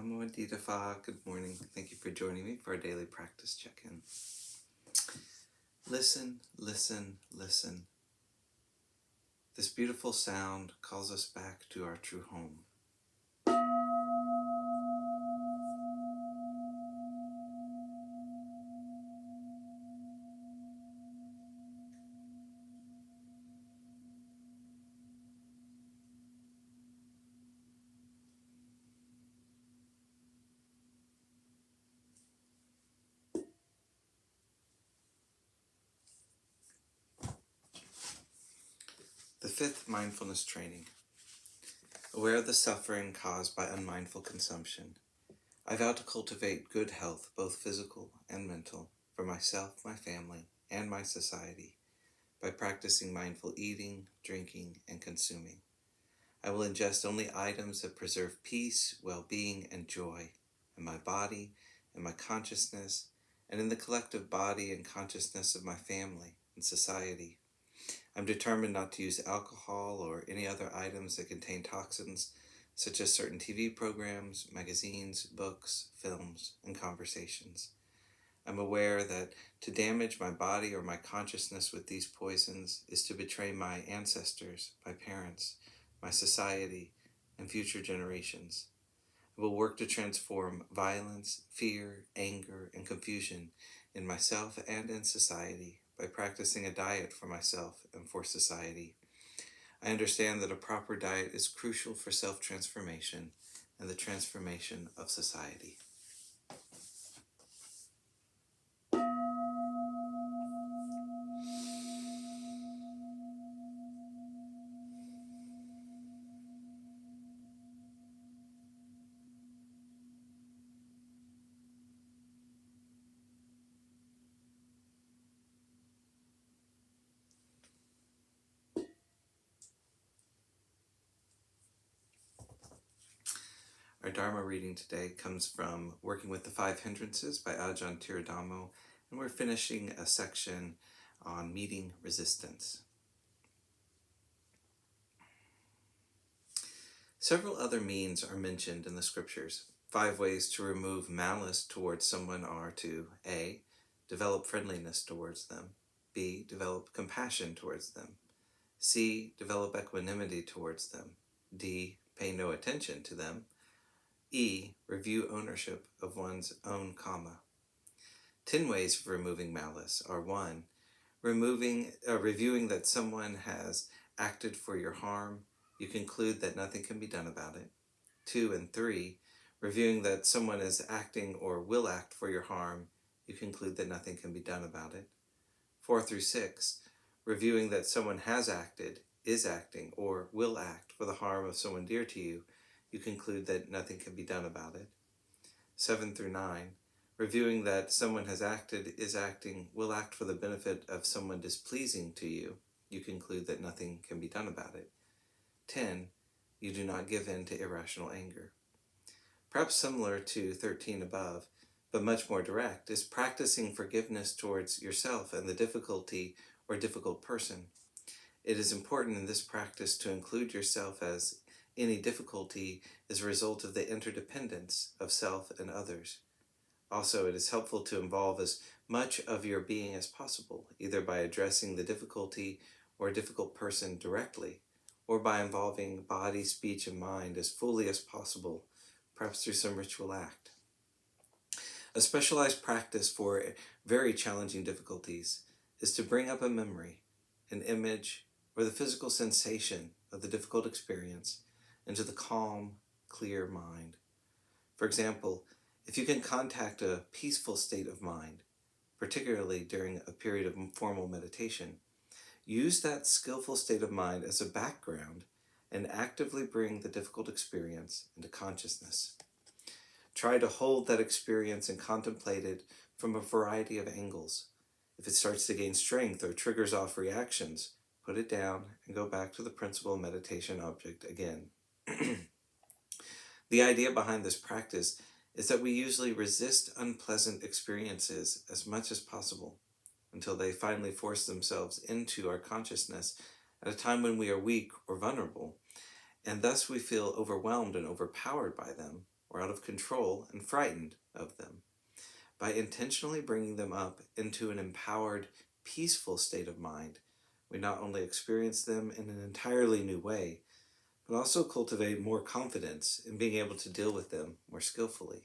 Namo Phat. Good morning. Thank you for joining me for our daily practice check-in. Listen, listen, listen. This beautiful sound calls us back to our true home. The fifth mindfulness training. Aware of the suffering caused by unmindful consumption, I vow to cultivate good health, both physical and mental, for myself, my family, and my society, by practicing mindful eating, drinking, and consuming. I will ingest only items that preserve peace, well-being, and joy in my body, in my consciousness, and in the collective body and consciousness of my family and society. I'm determined not to use alcohol or any other items that contain toxins, such as certain TV programs, magazines, books, films, and conversations. I'm aware that to damage my body or my consciousness with these poisons is to betray my ancestors, my parents, my society, and future generations. I will work to transform violence, fear, anger, and confusion in myself and in society by practicing a diet for myself and for society. I understand that a proper diet is crucial for self-transformation and the transformation of society. Our Dharma reading today comes from Working with the Five Hindrances by Ajahn Thiradhammo, and we're finishing a section on meeting resistance. Several other means are mentioned in the scriptures. 5 ways to remove malice towards someone are to A. Develop friendliness towards them. B. Develop compassion towards them. C. Develop equanimity towards them. D. Pay no attention to them. E. Review ownership of one's own karma. 10 ways of removing malice are 1. Reviewing that someone has acted for your harm. You conclude that nothing can be done about it. 2 and 3. Reviewing that someone is acting or will act for your harm. You conclude that nothing can be done about it. 4 through 6. Reviewing that someone has acted, is acting, or will act for the harm of someone dear to you. You conclude that nothing can be done about it. 7 through 9. Reviewing that someone has acted, is acting, will act for the benefit of someone displeasing to you. You conclude that nothing can be done about it. 10. You do not give in to irrational anger. Perhaps similar to 13 above, but much more direct, is practicing forgiveness towards yourself and the difficulty or difficult person. It is important in this practice to include yourself, as any difficulty is a result of the interdependence of self and others. Also, it is helpful to involve as much of your being as possible, either by addressing the difficulty or a difficult person directly, or by involving body, speech, and mind as fully as possible, perhaps through some ritual act. A specialized practice for very challenging difficulties is to bring up a memory, an image, or the physical sensation of the difficult experience into the calm, clear mind. For example, if you can contact a peaceful state of mind, particularly during a period of formal meditation, use that skillful state of mind as a background and actively bring the difficult experience into consciousness. Try to hold that experience and contemplate it from a variety of angles. If it starts to gain strength or triggers off reactions, put it down and go back to the principal meditation object again. The idea behind this practice is that we usually resist unpleasant experiences as much as possible until they finally force themselves into our consciousness at a time when we are weak or vulnerable, and thus we feel overwhelmed and overpowered by them, or out of control and frightened of them. By intentionally bringing them up into an empowered, peaceful state of mind, we not only experience them in an entirely new way, but also cultivate more confidence in being able to deal with them more skillfully.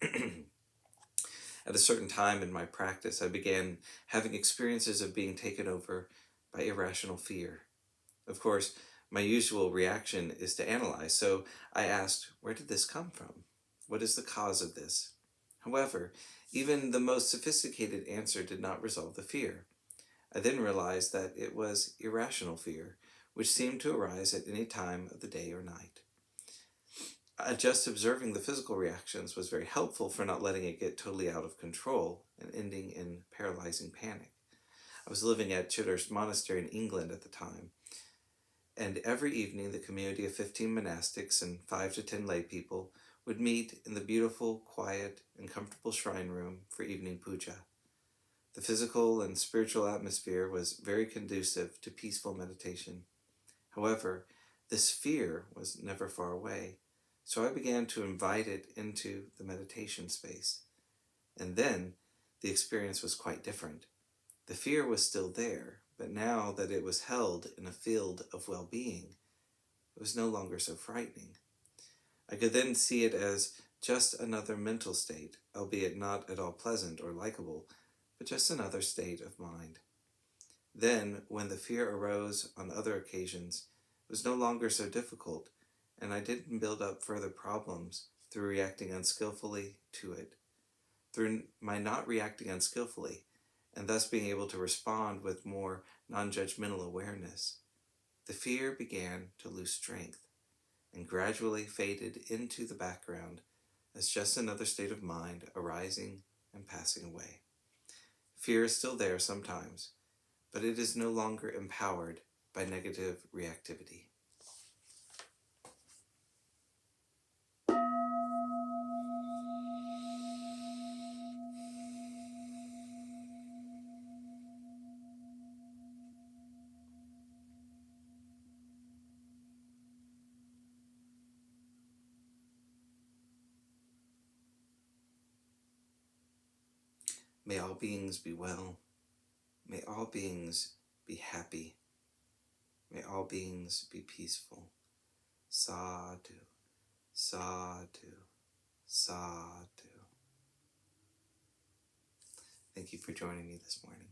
At a certain time in my practice, I began having experiences of being taken over by irrational fear. Of course, my usual reaction is to analyze, so I asked, where did this come from? What is the cause of this? However, even the most sophisticated answer did not resolve the fear. I then realized that it was irrational fear, which seemed to arise at any time of the day or night. Just observing the physical reactions was very helpful for not letting it get totally out of control and ending in paralyzing panic. I was living at Chitter's Monastery in England at the time, and every evening the community of 15 monastics and 5 to 10 lay people would meet in the beautiful, quiet, and comfortable shrine room for evening puja. The physical and spiritual atmosphere was very conducive to peaceful meditation. However, this fear was never far away, so I began to invite it into the meditation space. And then the experience was quite different. The fear was still there, but now that it was held in a field of well-being, it was no longer so frightening. I could then see it as just another mental state, albeit not at all pleasant or likable, but just another state of mind. Then, when the fear arose on other occasions, it was no longer so difficult, and I didn't build up further problems through reacting unskillfully to it. Through my not reacting unskillfully, and thus being able to respond with more non-judgmental awareness, the fear began to lose strength and gradually faded into the background as just another state of mind arising and passing away. Fear is still there sometimes, but it is no longer empowered by negative reactivity. May all beings be well. May all beings be happy. May all beings be peaceful. Sadhu, sadhu, sadhu. Thank you for joining me this morning.